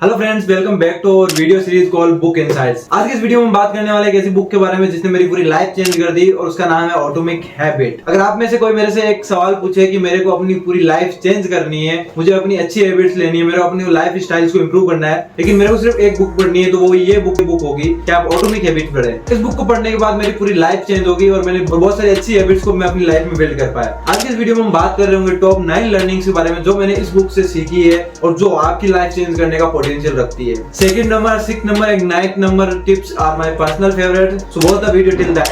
Hello friends, welcome back to our video series called book insights. आज की इस video में हम बात करने वाले एक ऐसी बुक के बारे में जिसने मेरी पूरी लाइफ चेंज कर दी और उसका नाम है एटॉमिक हैबिट। अगर आप में से कोई मेरे से एक सवाल पूछे कि मेरे को अपनी पूरी लाइफ चेंज करनी है, मुझे अपनी अच्छी हैबिट्स लेनी है, मेरे अपनी लाइफ स्टाइल्स को इंप्रूव करना है, लेकिन मेरे को सिर्फ एक बुक पढ़नी है, तो वो ये बुक होगी कि आप एटॉमिक हैबिट पढ़ें। इस बुक को पढ़ने के बाद मेरी पूरी लाइफ चेंज होगी और मैंने बहुत सारी अच्छी हैबिट्स को मैं अपनी लाइफ में बिल्ड कर पाया। आज की इस वीडियो में हम बात कर रहे होंगे टॉप 9 लर्निंग्स के बारे में जो मैंने इस बुक से सीखी है और जो आपकी लाइफ चेंज करने का पोटेंशियल रखती है। सेकंड नंबर, सिक्स नंबर, एक ninth number tips are my personal favourite, so watch the video till the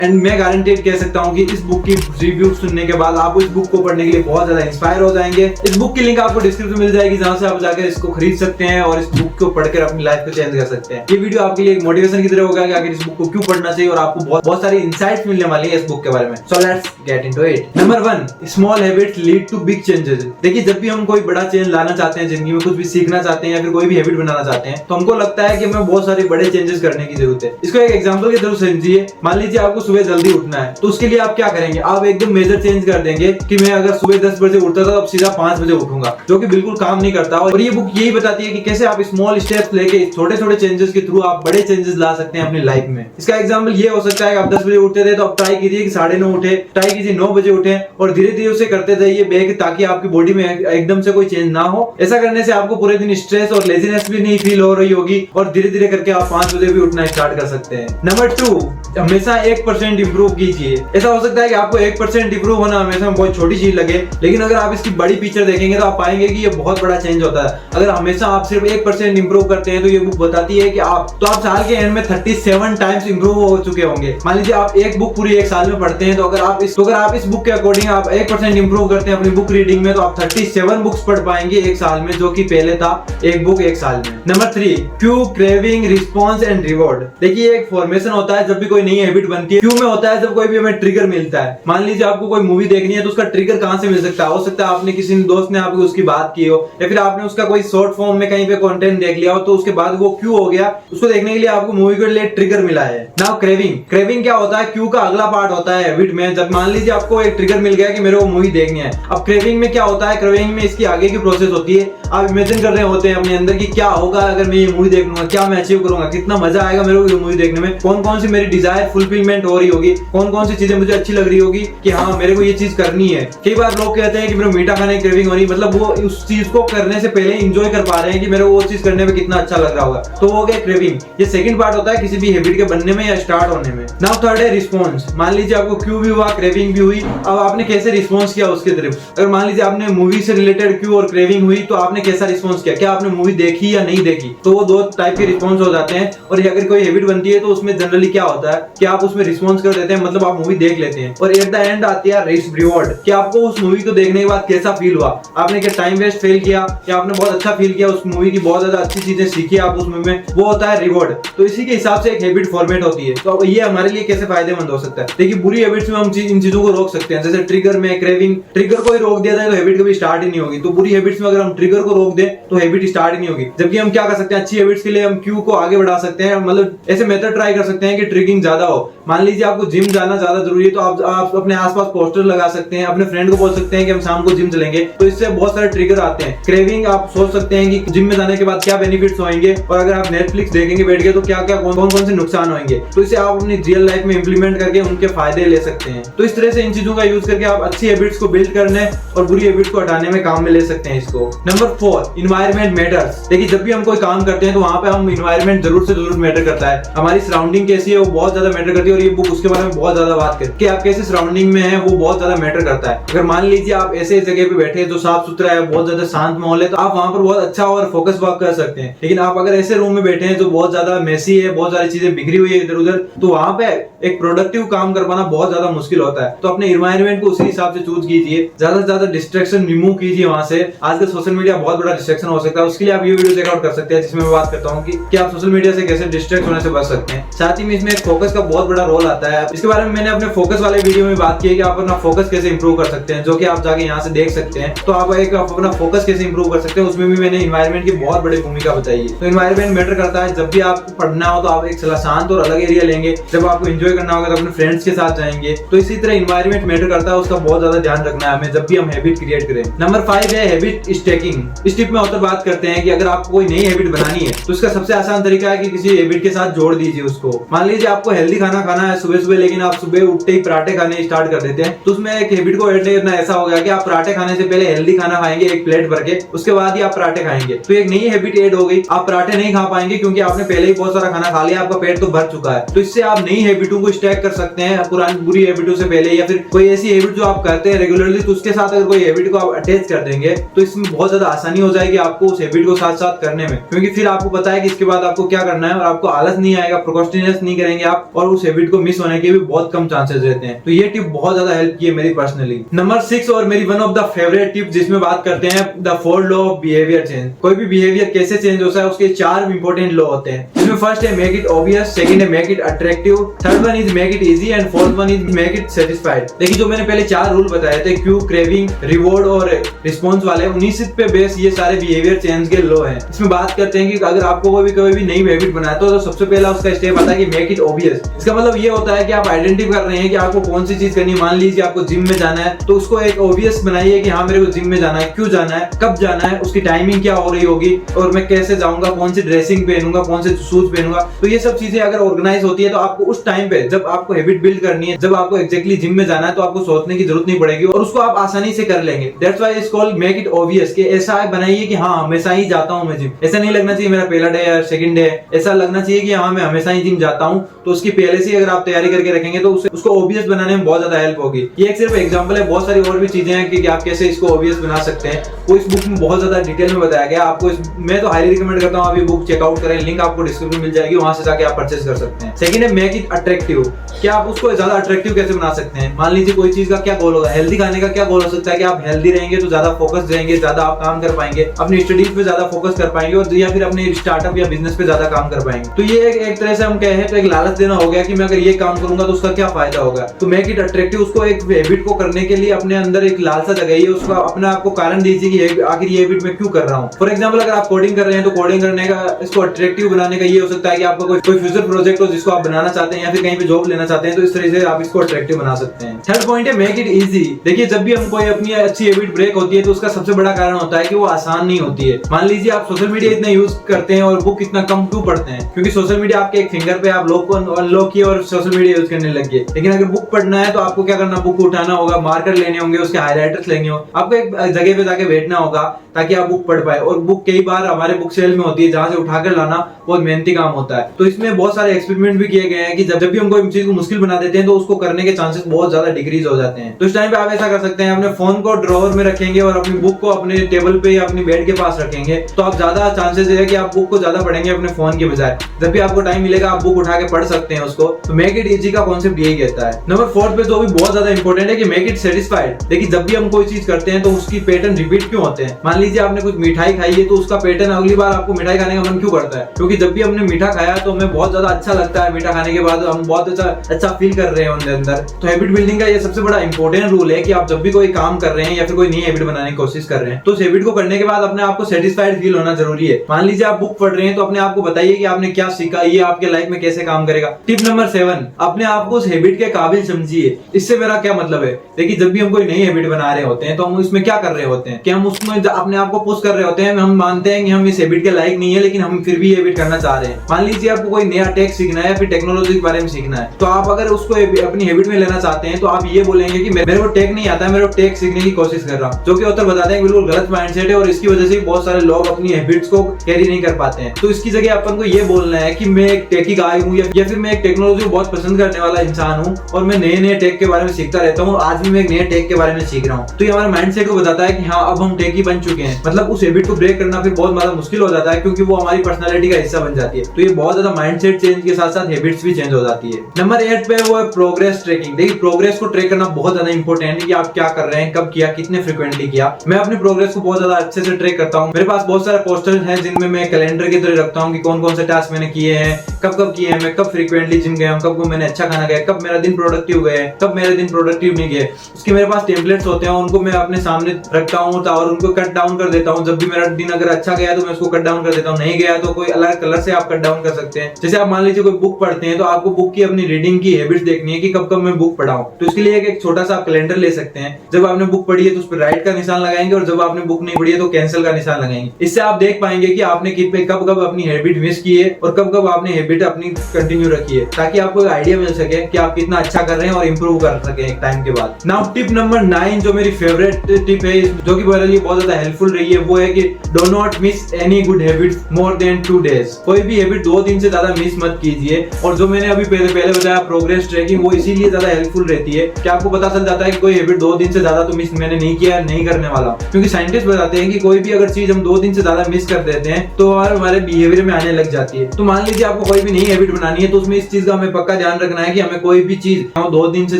end मैं गारंटीड कह सकता हूं कि इस बुक की रिव्यू सुनने के बाद आप इस बुक को पढ़ने के लिए बहुत ज्यादा इंस्पायर हो जाएंगे। इस बुक की लिंक आपको डिस्क्रिप्शन में मिल जाएगी जहां से आप जाकर इसको खरीद सकते हैं और इस बुक को पढ़कर अपनी लाइफ को चेंज कर सकते हैं। ये वीडियो आपके लिए एक मोटिवेशन की तरह होगा कि आखिर इस बुक को क्यों पढ़ना चाहिए और आपको बहुत सारी इनसाइट्स मिलने वाली है इस बुक के बारे में। So let's get into it. Number 1, small habits lead to big changes. देखिए, जब भी हम कोई बड़ा चेंज लाना चाहते हैं जिंदगी में, कुछ भी सीखना चाहते हैं या फिर कोई भी हैबिट बनाना चाहते हैं, तो हमको लगता है कि हमें बहुत सारे बड़े चेंजेस करने की जरूरत है। इसको एक एग्जांपल के थ्रू समझिए। मान लीजिए आपको सुबह जल्दी उठना है, तो उसके लिए आप क्या करेंगे? आप एकदम मेजर चेंज कर देंगे कि मैं अगर सुबह 10 बजे उठता था तो अब सीधा 5 बजे उठूंगा, जो कि बिल्कुल काम नहीं करता। और ये बुक यही बताती है कि कैसे आप स्मॉल स्टेप्स लेके छोटे छोटे चेंजेस के थ्रू आप बड़े चेंजेस ला सकते हैं अपनी लाइफ में। इसका एग्जांपल ये हो सकता है कि आप 10 बजे उठते थे तो अब ट्राई कीजिए कि 9:30 उठे, ट्राई कीजिए 9 बजे उठे और धीरे धीरे उसे करते जाइए ताकि आपकी बॉडी में एकदम से कोई चेंज ना हो। ऐसा करने से आपको पूरे दिन स्ट्रेस और लेजीनेस भी नहीं फील हो रही होगी और धीरे धीरे करके आप 5 बजे भी उठना स्टार्ट कर सकते हैं। नंबर 2, हमेशा 1% इंप्रूव कीजिए। ऐसा हो सकता है कि आपको 1% इंप्रूव होना हमेशा बहुत छोटी चीज लगे, लेकिन अगर आप इसकी बड़ी पिक्चर देखेंगे तो आप पाएंगे कि ये बहुत बड़ा चेंज होता है। अगर हमेशा आप सिर्फ 1% इंप्रूव करते हैं तो ये बुक बताती है कि आप साल के एंड में 37 टाइम्स इंप्रूव हो चुके होंगे। मान लीजिए आप एक बुक पूरी एक साल में पढ़ते हैं, तो अगर आप इस बुक के अकॉर्डिंग आप 1% इंप्रूव करते हैं अपनी बुक रीडिंग में, तो आप 37 बुक्स पढ़ पाएंगे एक साल में, जो कि पहले था एक बुक एक साल में। Number 3, Q, craving, response and reward. देखिए, एक फॉर्मेशन होता है जब भी कोई नई हैबिट बनती है। क्यू में होता है जब कोई भी हमें ट्रिगर मिलता है। मान लीजिए आपको कोई मूवी देखनी है तो उसका ट्रिगर कहां से मिल सकता है? हो सकता है आपने किसी दोस्त ने आपको उसकी बात की हो या फिर आपने उसका कोई शॉर्ट फॉर्म में कहीं पे कंटेंट देख लिया हो, तो उसके बाद वो क्यू हो गया, उसको देखने के लिए आपको मूवी के लिए ट्रिगर मिला है। नाउ क्रेविंग क्या होता है? क्यू का अगला पार्ट होता है हैबिट में। जब मान लीजिए आपको एक ट्रिगर मिल गया कि मेरे को मूवी देखनी है, अब क्रेविंग में क्या होता है? क्रेविंग में इसकी आगे की प्रोसेस होती है। आप इमेजिन कर रहे होते हैं अपने अंदर कि क्या होगा अगर मैं ये मूवी देख लूंगा, क्या मैं अचीव करूंगा, कितना मजा आएगा मेरे को ये मूवी देखने में, कौन कौन सी मेरी डिजायर फुलफिलमेंट हो रही होगी, कौन कौन सी चीजें मुझे अच्छी लग रही होगी कि हाँ मेरे को ये चीज करनी है। कई बार लोग कहते हैं कि मेरे मीठा खाने की क्रेविंग हो रही, मतलब वो उस चीज को करने से पहले एंजॉय कर पा रहे हैं कि मेरे को वो चीज करने में कितना अच्छा लग रहा होगा, तो वो हो गया क्रेविंग। ये सेकंड पार्ट होता है किसी भी हैबिट के बनने में या स्टार्ट होने में। नाउ थर्ड है रिस्पॉन्स। मान लीजिए आपको क्यू भी हुआ, क्रेविंग भी हुई, अब आपने कैसे रिस्पॉन्स किया उसके तरफ। अगर मान लीजिए आपने मूवी से रिलेटेड क्यू और क्रेविंग हुई, तो आपने कैसा रिस्पॉन्स किया? क्या आपने मूवी देखी या नहीं देखी? तो वो 2 टाइप के रिस्पॉन्स हो जाते हैं। और अगर कोई हैबिट बनती है तो उसमें जनरली क्या होता है कि आप उसमें रिस्पॉन्स कर देते हैं, मतलब आप मूवी देख लेते हैं। और एट द एंड आती है रिवॉर्ड, कि आपको उस मूवी को देखने के बाद कैसा फील हुआ, आपने क्या टाइम वेस्ट फील किया या आपने बहुत अच्छा फील किया, उस मूवी की बहुत ज्यादा अच्छी चीजें सीखी आप उस मूवी में, वो होता है रिवॉर्ड। तो इसी के हिसाब से एक हैबिट फॉर्मेट होती है। तो ये हमारे लिए कैसे फायदेमंद हो सकता है? देखिए, बुरी हैबिट्स में हम इन चीजों को रोक सकते हैं, जैसे ट्रिगर में क्रेविंग, ट्रिगर को ही रोक दिया जाए तो हैबिट कभी स्टार्ट ही नहीं होगी। तो बुरी हैबिट्स में अगर हम ट्रिगर को रोक दें तो हैबिट स्टार्ट ही नहीं होगी। जबकि हम क्या कर सकते हैं, अच्छी हैबिट्स के लिए हम क्यू को आगे बढ़ा सकते हैं, मतलब ऐसे मेथड ट्राई कर सकते हैं कि ट्रिगिंग ज्यादा हो। मान लीजिए आपको जिम जाना ज्यादा जरूरी है, तो आप अपने आसपास पोस्टर लगा सकते हैं, अपने फ्रेंड को बोल सकते हैं कि हम शाम को जिम चलेंगे, तो इससे बहुत सारे ट्रिगर आते हैं। क्रेविंग, आप सोच सकते हैं कि जिम में जाने के बाद क्या बेनिफिट्स होंगे और अगर आप नेटफ्लिक्स देखेंगे बैठ के तो क्या क्या कौन कौन से नुकसान होंगे, तो इसे आप अपनी रियल लाइफ में इंप्लीमेंट करके उनके फायदे ले सकते हैं। तो इस तरह से इन चीजों का यूज करके आप अच्छी हैबिट्स को बिल्ड करने और बुरी हैबिट्स को हटाने में काम में ले सकते हैं इसको। Number 4, environment matters. देखिए, जब भी हम कोई काम करते हैं तो वहां पे हम इन्वायरमेंट जरूर से जरूर मैटर करता है। हमारी सराउंडिंग कैसी है वो बहुत ज्यादा मैटर करती है और ये बुक उसके बारे में बहुत ज्यादा बात करती है कि आप कैसे सराउंडिंग में है, वो बहुत ज्यादा मैटर करता है। अगर मान लीजिए आप ऐसे जगह पे बैठे हैं जो साफ सुथरा है, बहुत ज्यादा शांत माहौल है, तो आप वहां पर बहुत अच्छा और फोकस वर्क कर सकते हैं। लेकिन आप अगर ऐसे रूम में बैठे हैं जो बहुत ज्यादा मेसी है, बहुत सारी चीजें बिखरी हुई है इधर उधर, तो वहां पे एक प्रोडक्टिव काम कर पाना बहुत ज्यादा मुश्किल होता है। तो अपने इन्वायरमेंट को उसी हिसाब से चूज कीजिए, ज्यादा से ज्यादा डिस्ट्रैक्शन रिमूव कीजिए वहां से। आजकल सोशल मीडिया बहुत बड़ा डिस्ट्रैक्शन हो सकता है, उसके लिए आप ये वीडियो चेकआउट कर सकते हैं जिसमें मैं बात करता हूँ कि आप सोशल मीडिया से कैसे डिस्ट्रैक्ट होने से बच सकते हैं। साथ ही में इसमें फोकस का बहुत बड़ा रोल आता है। इसके बारे में मैंने अपने फोकस वाले वीडियो में बात की है कि आप अपना फोकस कैसे इंप्रूव कर सकते हैं, जो कि आप जाके यहाँ से देख सकते हैं। तो आप अपना फोकस कैसे इंप्रूव कर सकते हैं, उसमें भी मैंने इन्वायरमेंट की बहुत बड़ी भूमिका बताई है। तो इन्वायरमेंट मैटर करता है। जब भी आपको पढ़ना हो तो आप एक शांत और अलग एरिया लेंगे, जब आपको एंजॉय करना होगा तो अपने फ्रेंड्स के साथ जाएंगे। तो इसी तरह इन्वायरमेंट मैटर करता है, उसका बहुत ज्यादा ध्यान रखना है हमें जब भी हम हैबिट क्रिएट करें। नंबर 5 है हैबिट स्टैकिंग। इस टिप में ऑथर बात करते हैं कि अगर आपको कोई नई हैबिट बनानी है तो इसका सबसे आसान तरीका है कि किसी हैबिट के साथ जोड़ दीजिए उसको। मान लीजिए आपको हेल्दी खाना खाना है सुबह सुबह, लेकिन आप सुबह उठते ही पराठे खाने स्टार्ट कर देते हैं, तो उसमें एक हैबिट को ऐड करना ऐसा हो गया कि आप पराठे खाने से पहले हेल्दी खाना खाएंगे एक प्लेट भर के, उसके बाद ही आप पराठे खाएंगे। तो एक नई हैबिट ऐड हो गई, आप पराठे नहीं खा पाएंगे क्योंकि आपने पहले ही बहुत सारा खाना खा लिया, आपका पेट तो भर चुका है। तो इससे आप नई हैबिटों को स्टैक कर सकते हैं पुरानी बुरी हैबिटों से पहले, या फिर कोई ऐसी हैबिट जो आप करते हैं रेगुलरली, तो उसके साथ अगर कोई हैबिट को आप अटैच कर देंगे तो इसमें बहुत ज्यादा आसानी हो जाएगी आपको उस हैबिट को साथ साथ करने में, क्योंकि फिर आपको पता है कि इसके बाद आपको क्या करना है और आपको आलस नहीं आएगा, प्रोक्रास्टिनेशन नहीं करेंगे आप, और उस हैबिट को मिस होने के भी बहुत कम चांसेस रहते हैं। तो ये टिप बहुत ज्यादा हेल्प की है मेरी पर्सनली। नंबर 6 और मेरी one of the favourite tip, जिसमें बात करते हैं the 4 law of behaviour change. कोई भी बिहेवियर कैसे चेंज होता है उसके 4 इंपॉर्टेंट लॉ होते हैं। इसमें फर्स्ट है मेक इट ऑब्वियस, सेकंड है make it attractive, third one is make it easy and fourth one is make it satisfied. देखिए जो मैंने पहले 4 रूल बताए थे, क्यू, क्रेविंग, रिवॉर्ड और रिस्पॉन्स वाले, उन्हीं पे बेस ये सारे बिहेवियर चेंज के लॉ हैं। इसमें बात करते हैं कि अगर आपको कोई भी नई हैबिट बनाए तो सबसे पहला उसका स्टेप आता है कि मेक इट ऑब्वियस। इसका मतलब ये होता है कि आप आइडेंटिफाई कर रहे हैं कि आपको कौन सी चीज करनी है। मान लीजिए आपको जिम में जाना है तो उसको एक ऑब्वियस बनाइए कि हाँ मेरे को जिम में जाना है, क्यों जाना है, कब जाना है, उसकी टाइमिंग क्या हो रही होगी और मैं कैसे जाऊंगा, कौन सी ड्रेसिंग पहनूंगा, कौन से शूज पहनूंगा। तो ये सब चीजें अगर ऑर्गेनाइज होती है तो आपको उस टाइम पे जब आपको हैबिट बिल्ड करनी है, जब आपको एक्जेक्टली जिम में जाना है, तो आपको सोचने की जरूरत नहीं पड़ेगी और उसको आप आसानी से कर लेंगे। That's why it's called make it obvious, कि ऐसा बनाइए कि हाँ हमेशा ही जाता हूँ मैं जिम। ऐसा नहीं लगना चाहिए मेरा पहला डे है सेकंड डे, ऐसा लगना चाहिए कि हाँ मैं हमेशा ही जिम जाता हूँ। तो उसकी पहले से अगर आप तैयारी करके रखेंगे तो उसको ऑब्वियस बनाने में बहुत ज्यादा हेल्प होगी। ये एक सिर्फ एग्जांपल है, बहुत सारी और भी चीजें हैं कि आप कैसे इसको ऑब्वियस बना सकते हैं। वो इस बुक में बहुत ज्यादा डिटेल में बताया गया आपको। मैं तो हाईली रिकमेंड करता हूँ आप ये बुक चेकआउट करें, लिंक आपको डिस्क्रिप्शन में मिल जाएगी, वहां से जाके आप परचेज कर सकते हैं। सेकंड है मेक इट अट्रैक्टिव, क्या आप उसको ज्यादा अट्रैक्टिव कैसे बना सकते हैं। मान लीजिए कोई चीज का क्या गोल होगा, हेल्दी खाने का क्या गोल हो सकता है कि आप हेल्दी रहेंगे तो ज्यादा फोकस रहेंगे, ज्यादा आप काम कर पाएंगे, अपनी स्टडीज पे ज्यादा फोकस कर पाएंगे और या फिर अपने स्टार्टअप या बिजनेस पे ज्यादा काम कर पाएंगे। तो ये एक तरह से हम कहे तो एक लालच देना हो गया कि मैं अगर ये काम करूंगा तो उसका क्या फायदा होगा। तो मेक इट अट्रैक्टिव, उसको एक हैबिट को करने के लिए अपने अंदर एक लालसा जगाइए, उसका अपने आप को कारण दीजिए कि आखिर ये हैबिट मैं क्यों कर रहा हूँ। फॉर एग्जांपल अगर आप कोडिंग कर रहे हैं तो कोडिंग करने का इसको अट्रैक्टिव बनाने का ये हो सकता है कि आपका कोई फ्यूचर प्रोजेक्ट हो जिसको आप बनाना चाहते हैं या फिर कहीं पे जॉब लेना चाहते हैं, तो इस तरह से आप इसको अट्रैक्टिव बना सकते हैं। थर्ड पॉइंट है मेक इट इजी। देखिए जब भी हम कोई अपनी अच्छी हैबिट ब्रेक होती है तो उसका सबसे बड़ा कारण होता है कि वो आसान नहीं होती है। मान लीजिए आप सोशल मीडिया इतना यूज करते हैं और बुक इतना कम क्यों पढ़ते हैं, क्योंकि सोशल मीडिया आपके एक फिंगर पे आप लॉक को अनलॉक किए और सोशल मीडिया यूज करने लग गए। लेकिन अगर बुक पढ़ना है तो आपको क्या करना, बुक उठाना होगा, मार्कर लेने होंगे, उसके हाइलाइटर्स लेंगे हो, आपको एक जगह पे जाके बैठना होगा ताकि आप बुक पढ़ पाए। और बुक कई बार हमारे बुक सेल में होती है जहां से उठाकर लाना बहुत मेहनती काम होता है। तो इसमें बहुत सारे एक्सपेरिमेंट भी किए गए हैं कि जब भी हम कोई चीज को मुश्किल बना देते हैं तो उसको करने के चांसेस बहुत ज्यादा डिक्रीज हो जाते हैं। तो इस टाइम पे आप ऐसा कर सकते हैं, अपने फोन को ड्रॉअर में रखेंगे और अपनी बुक को अपने टेबल पे या अपनी बेड के पास रखेंगे, तो आप ज्यादा चांसेस है कि आप बुक को ज्यादा पढ़ेंगे अपने फोन के बजाय। जब भी आपको टाइम मिलेगा आप बुक उठा के पढ़ सकते हैं उसको। तो मेक इट इजी का कॉन्सेप्ट यही कहता है। नंबर 4 पे जो भी बहुत ज्यादा इंपॉर्टेंट है कि मेक इट सेटिस्फाइड। देखिए जब भी हम कोई चीज करते हैं तो उसकी पैटर्न रिपीट क्यों होते हैं। मान लीजिए आपने कुछ मिठाई खाई है तो उसका पैटर्न अगली बार आपको मिठाई खाने का मन क्यों करता है, क्योंकि जब भी हमने मीठा खाया तो हमें बहुत ज्यादा अच्छा लगता है, मीठा खाने के बाद हम बहुत अच्छा फील कर रहे हैं उनके अंदर। तो हैबिट बिल्डिंग का ये सबसे बड़ा इंपॉर्टेंट रूल है कि आप जब भी कोई काम कर रहे हैं या फिर कोई नई हैबिट बनाने की कोशिश कर रहे हैं तो उस हैबिट को करने के बाद अपने आप को सेटिस्फाइड फील होना जरूरी है। मान लीजिए आप बुक पढ़ रहे हैं तो अपने आप को बताइए कि आपने क्या सीखा, ये आपके लाइफ में कैसे काम करेगा। टिप नंबर 7, अपने आप को उस हैबिट के काबिल समझिए। इससे मेरा क्या मतलब है, देखिए जब भी हम कोई नई हैबिट बना रहे होते हैं तो हम इसमें क्या कर रहे होते हैं कि हम उसमें अपने आप को पुश कर रहे होते हैं। हम मानते हैं कि हम इस हैबिट के लायक नहीं है लेकिन हम फिर भी हैबिट करना चाह रहे हैं। मान लीजिए आपको कोई नया टेक सीखना है या फिर टेक्नोलॉजी के बारे में सीखना है, तो आप अगर उसको अपनी हैबिट में लेना चाहते हैं तो आप ये बोलेंगे कि मेरे को टेक नहीं आता है, मेरे को टेक सीखने की कोशिश कर रहा हूँ, जो कि उत्तर बताते हैं बिल्कुल गलत माइंडसेट है और इसकी वजह से बहुत सारे लोग अपनी हैबिट्स को कैरी नहीं कर पाते हैं। तो इसकी जगह अपन को ये बोलना है कि मैं एक टेकी गाय हूँ या फिर मैं एक टेक्नोलॉजी को बहुत पसंद करने वाला इंसान हूँ और मैं नए टेक के बारे में सीखता रहता हूँ। आज भी मैं एक नए टेक के बारे में सीख रहा हूँ। तो ये हमारे माइंडसेट को बताता है कि हाँ अब हम टेकी बन चुके हैं। मतलब उस हैबिट को ब्रेक करना फिर बहुत ज्यादा मुश्किल हो जाता है क्योंकि वो हमारी पर्सनालिटी का हिस्सा बन जाती है। तो ये बहुत ज्यादा माइंडसेट चेंज के साथ साथ हैबिट्स भी चेंज हो जाती है। नंबर 8 पे वो है प्रोग्रेस ट्रैकिंग। देखिए प्रोग्रेस को ट्रैक करना बहुत ज्यादा इंपॉर्टेंट है कि आप क्या कर रहे हैं, कब किया, कितने फ्रीक्वेंटली किया। मैं अपनी प्रोग्रेस को बहुत ज्यादा अच्छे से ट्रैक करता हूँ। मेरे पास बहुत सारे पोस्टर्स हैं जिनमें मैं कैलेंडर की तरह रखता हूँ कि कौन कौन से टास्क मैंने किए हैं, कब किए हैं, मैं कब फ्रीक्वेंटली जिम गया हूँ, कब मैंने अच्छा खाना खाया, कब मेरा दिन प्रोडक्टिव गया, कब मेरे दिन प्रोडक्टिव नहीं गए। उसके मेरे पास टेम्पलेट्स होते हैं, उनको मैं अपने सामने रखता हूँ और उनको कट डाउन कर देता हूँ। जब भी मेरा दिन अगर अच्छा गया तो मैं उसको कट डाउन कर देता हूँ, नहीं गया तो कोई अलग कलर से आप कट डाउन कर सकते हैं। जैसे आप मान लीजिए कोई बुक पढ़ते हैं तो आपको बुक की अपनी रीडिंग की हैबिट्स देखनी है कि कब कब मैं बुक पढ़ाऊं। तो इसके लिए एक छोटा सा आप कैलेंडर ले सकते हैं। जब आपने बुक पढ़ी है तो उस पर राइट का निशान लगाएंगे और जब आपने बुक नहीं पढ़ी है तो कैंसिल का निशान लगाएंगे। इससे आप देख पाएंगे कि आपने कब कब अपनी हैबिट मिस की है और कब कब आपने हैबिट अपनी कंटिन्यू रखी है, ताकि आपको एक आइडिया मिल सके कि आप कितना अच्छा कर रहे हैं और इंप्रूव कर सके एक टाइम के बाद। नाउ टिप नंबर 9 जो मेरी फेवरेट टिप है, जो कि मेरे लिए बहुत ज्यादा हेल्पफुल रही है, वो है कि do not miss any good habits more than 2 days. कोई भी हैबिट 2 दिन से ज्यादा मिस मत कीजिए। और जो मैंने अभी पहले बताया प्रोग्रेस ट्रैकिंग, वो इसीलिए ज्यादा हेल्पफुल रहती है कि आपको पता चल जाता है कि कोई हैबिट 2 दिन से ज्यादा तो मिस मैंने नहीं किया, नहीं करने वाला। क्योंकि साइंटिस्ट बताते हैं कि कोई भी अगर चीज हम 2 दिन से ज्यादा मिस कर देते हैं तो हमारे बिहेवियर में आने लग जाती है। तो मान लीजिए आपको कोई भी नई हैबिट बनानी है, तो उसमें इस चीज का हमें पक्का ध्यान रखना है कि हमें कोई भी चीज 2 दिन से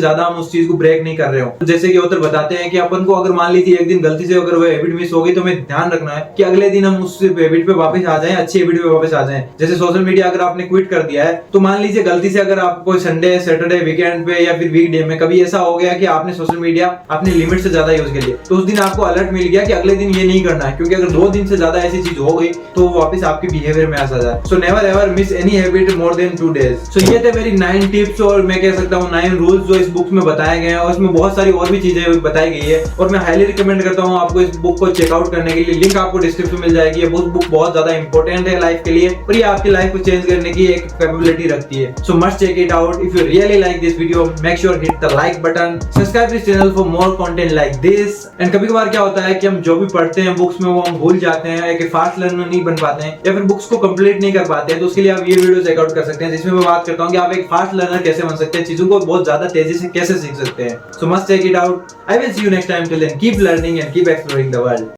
ज्यादा हम उस चीज को ब्रेक नहीं कर रहे हो। जैसे कि ऑथर बताते हैं कि अपन को अगर मान लीजिए एक दिन गलती से अगर वो हैबिट मिस हो गई, तो हमें ध्यान रखना है कि अगले दिन हम उस हैबिट पे वापस आ जाएं, अच्छी हैबिट पे वापस आ जाएं। जैसे सोशल मीडिया अगर आपने क्विट कर दिया है, तो मान लीजिए गलती से अगर आपको संडे, सैटरडे, वीकेंड पे या फिर वीकडे में कभी ऐसा हो गया कि आपने सोशल मीडिया अपनी लिमिट से ज्यादा यूज कर लिया, तो उस दिन आपको अलर्ट मिल गया कि अगले दिन ये नहीं करना है, क्योंकि अगर 2 दिन से ज्यादा ऐसी चीज हो गई तो वापस आपके बिहेवियर में आ जाए। So never ever miss any habit more than 2 days. So ये थे मेरी 9 टिप्स और मैं कह सकता हूँ 9 रूल्स जो इस बुक में बताए गए हैं, और इसमें बहुत सारी और भी चीजें बताई गई है। और मैं हाईली रिकमेंड करता हूँ आपको इस बुक को चेकआउट करने के लिए। लिंक आपको डिस्क्रिप्शन में मिल जाएगी। ये बुक बहुत ज्यादा इंपॉर्टेंट है लाइफ के लिए, और ये आपकी लाइफ को चेंज करने की एक कैपेबिलिटी रखती है। So must check it out. If you really like this video, make sure hit the like button, subscribe this channel for more content like this. And कभी कभार क्या होता है कि हम जो भी पढ़ते हैं बुक्स में, वो हम भूल जाते हैं, एक फास्ट लर्नर नहीं बन पाते हैं, या फिर बुक्स को कंप्लीट नहीं कर पाते हैं। तो उसके लिए आप ये वीडियो चेकआउट कर सकते हैं, जिसमें मैं बात करता हूँ कि आप एक फास्ट लर्नर कैसे बन सकते हैं, चीजों को बहुत ज्यादा तेजी से कैसे सीख सकते हैं। So must check it out. I will see you next time. Till then keep learning and keep exploring the world.